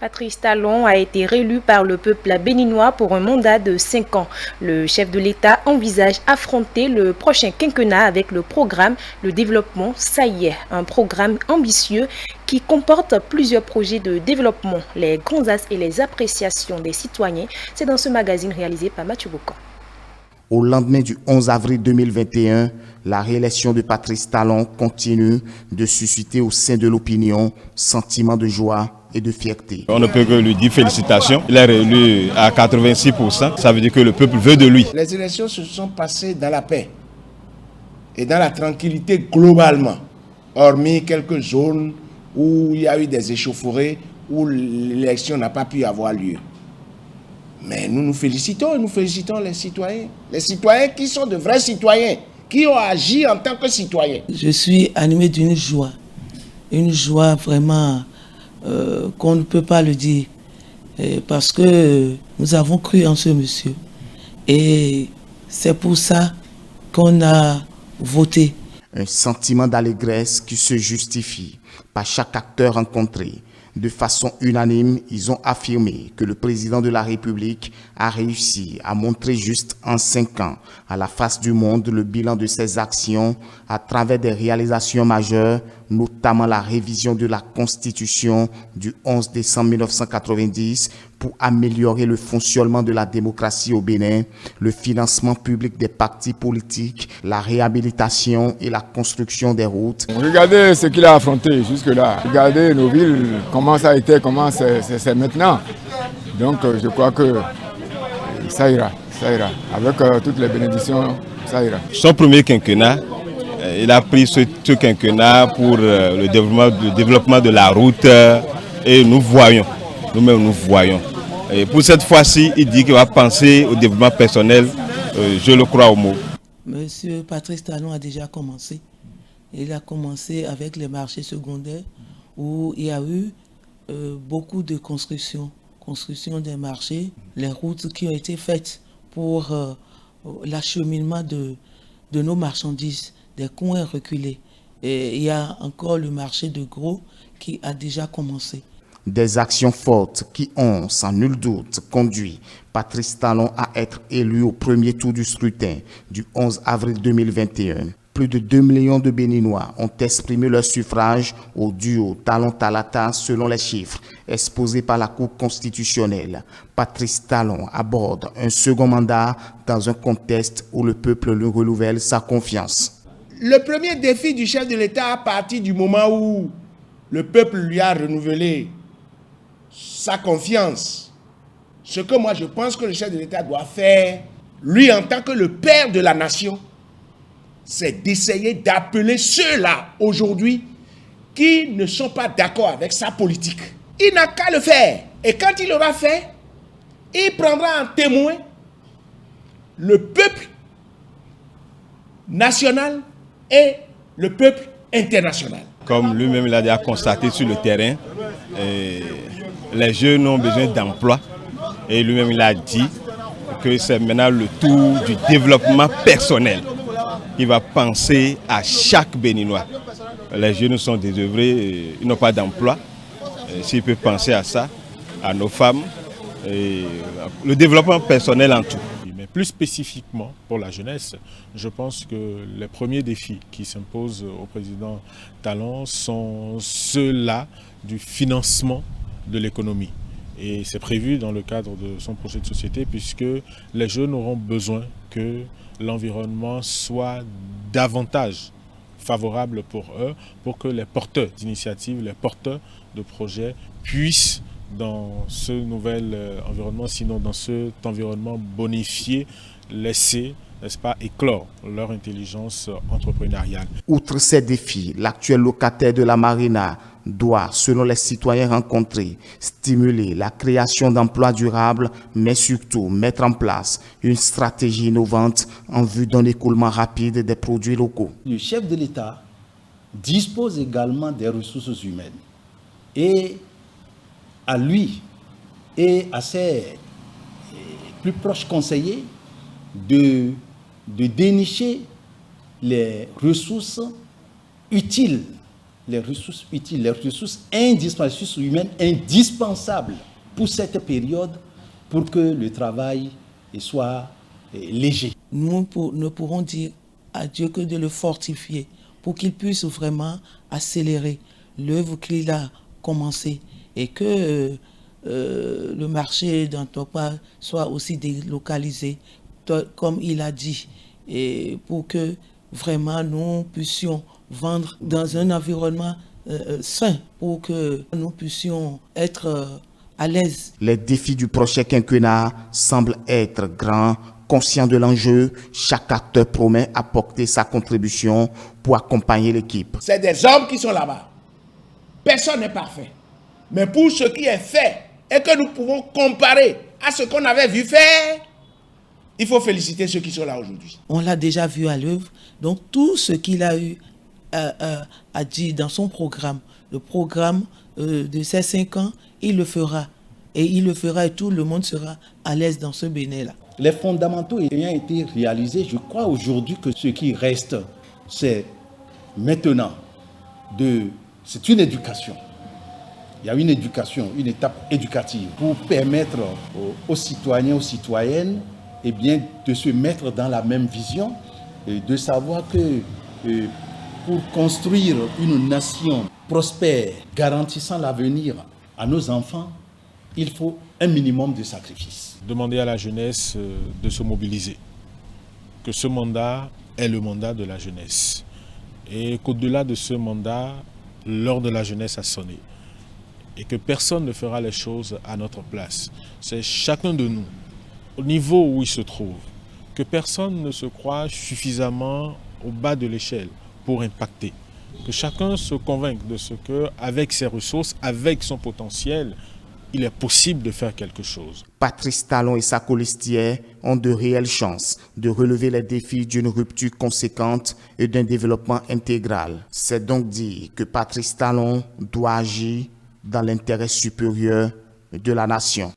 Patrice Talon a été réélu par le peuple béninois pour un mandat de 5 ans. Le chef de l'État envisage affronter le prochain quinquennat avec le programme Le développement, ça y est, un programme ambitieux qui comporte plusieurs projets de développement. Les grands axes et les appréciations des citoyens, c'est dans ce magazine réalisé par Mathieu Bocan. Au lendemain du 11 avril 2021, la réélection de Patrice Talon continue de susciter au sein de l'opinion sentiment de joie et de fierté. On ne peut que lui dire félicitations. Il est réélu à 86%. Ça veut dire que le peuple veut de lui. Les élections se sont passées dans la paix et dans la tranquillité globalement, hormis quelques zones où il y a eu des échauffourées, où l'élection n'a pas pu avoir lieu. Mais nous nous félicitons les citoyens qui sont de vrais citoyens, qui ont agi en tant que citoyens. Je suis animé d'une joie vraiment qu'on ne peut pas le dire, parce que nous avons cru en ce monsieur. Et c'est pour ça qu'on a voté. Un sentiment d'allégresse qui se justifie par chaque acteur rencontré. De façon unanime, ils ont affirmé que le président de la République a réussi à montrer juste en 5 ans à la face du monde le bilan de ses actions à travers des réalisations majeures, notamment la révision de la Constitution du 11 décembre 1990 pour améliorer le fonctionnement de la démocratie au Bénin, le financement public des partis politiques, la réhabilitation et la construction des routes. Regardez ce qu'il a affronté jusque-là. Regardez nos villes, comment ça a été, comment c'est maintenant. Donc je crois que ça ira. Avec toutes les bénédictions, ça ira. Son premier quinquennat, il a pris ce quinquennat pour le développement de la route et nous-mêmes nous voyons. Et pour cette fois-ci, il dit qu'il va penser au développement personnel, je le crois au mot. Monsieur Patrice Talon a déjà commencé. Il a commencé avec les marchés secondaires où il y a eu beaucoup de construction des marchés, les routes qui ont été faites pour l'acheminement de nos marchandises, des coins reculés. Et il y a encore le marché de gros qui a déjà commencé. Des actions fortes qui ont, sans nul doute, conduit Patrice Talon à être élu au premier tour du scrutin du 11 avril 2021. Plus de 2 millions de Béninois ont exprimé leur suffrage au duo Talon-Talata selon les chiffres exposés par la Cour constitutionnelle. Patrice Talon aborde un second mandat dans un contexte où le peuple lui renouvelle sa confiance. Le premier défi du chef de l'État à partir du moment où le peuple lui a renouvelé sa confiance, ce que moi je pense que le chef de l'État doit faire, lui en tant que le père de la nation, c'est d'essayer d'appeler ceux-là aujourd'hui qui ne sont pas d'accord avec sa politique. Il n'a qu'à le faire. Et quand il l'aura fait, il prendra en témoin le peuple national et le peuple international. Comme lui-même l'a déjà constaté sur le terrain, les jeunes ont besoin d'emploi. Et lui-même il a dit que c'est maintenant le tour du développement personnel. Il va penser à chaque Béninois. Les jeunes sont désœuvrés, ils n'ont pas d'emploi. S'il peut penser à ça, à nos femmes, et le développement personnel en tout. Mais plus spécifiquement pour la jeunesse, je pense que les premiers défis qui s'imposent au président Talon sont ceux-là du financement de l'économie. Et c'est prévu dans le cadre de son projet de société puisque les jeunes auront besoin que l'environnement soit davantage favorable pour eux, pour que les porteurs d'initiatives, les porteurs de projets puissent dans ce nouvel environnement, sinon dans cet environnement bonifié, laisser, n'est-ce pas, éclore leur intelligence entrepreneuriale. Outre ces défis, l'actuel locataire de la Marina doit, selon les citoyens rencontrés, stimuler la création d'emplois durables, mais surtout mettre en place une stratégie innovante en vue d'un écoulement rapide des produits locaux. Le chef de l'État dispose également des ressources humaines et à lui et à ses plus proches conseillers de dénicher les ressources utiles les ressources utiles, les ressources indispensables, les ressources humaines indispensables pour cette période, pour que le travail soit léger. Nous ne pourrons dire à Dieu que de le fortifier pour qu'il puisse vraiment accélérer l'œuvre qu'il a commencée et que le marché d'Antokwa soit aussi délocalisé, comme il a dit, et pour que vraiment nous puissions vendre dans un environnement sain, pour que nous puissions être à l'aise. Les défis du prochain quinquennat semblent être grands. Conscient de l'enjeu, chaque acteur promet apporter sa contribution pour accompagner l'équipe. C'est des hommes qui sont là-bas. Personne n'est parfait. Mais pour ce qui est fait et que nous pouvons comparer à ce qu'on avait vu faire, il faut féliciter ceux qui sont là aujourd'hui. On l'a déjà vu à l'œuvre. Donc tout ce qu'il a eu à dire dans son programme, le programme de ces 5 ans, il le fera. Et il le fera et tout le monde sera à l'aise dans ce Bénin-là. Les fondamentaux ayant été réalisés, je crois aujourd'hui que ce qui reste, c'est maintenant c'est une éducation. Il y a une éducation, une étape éducative pour permettre aux citoyens, aux citoyennes, eh bien, de se mettre dans la même vision et de savoir que pour construire une nation prospère, garantissant l'avenir à nos enfants, il faut un minimum de sacrifices. Demander à la jeunesse de se mobiliser, que ce mandat est le mandat de la jeunesse et qu'au-delà de ce mandat, l'heure de la jeunesse a sonné et que personne ne fera les choses à notre place. C'est chacun de nous, au niveau où il se trouve, que personne ne se croit suffisamment au bas de l'échelle pour impacter. Que chacun se convainque de ce qu'avec ses ressources, avec son potentiel, il est possible de faire quelque chose. Patrice Talon et sa colistière ont de réelles chances de relever les défis d'une rupture conséquente et d'un développement intégral. C'est donc dire que Patrice Talon doit agir dans l'intérêt supérieur de la nation.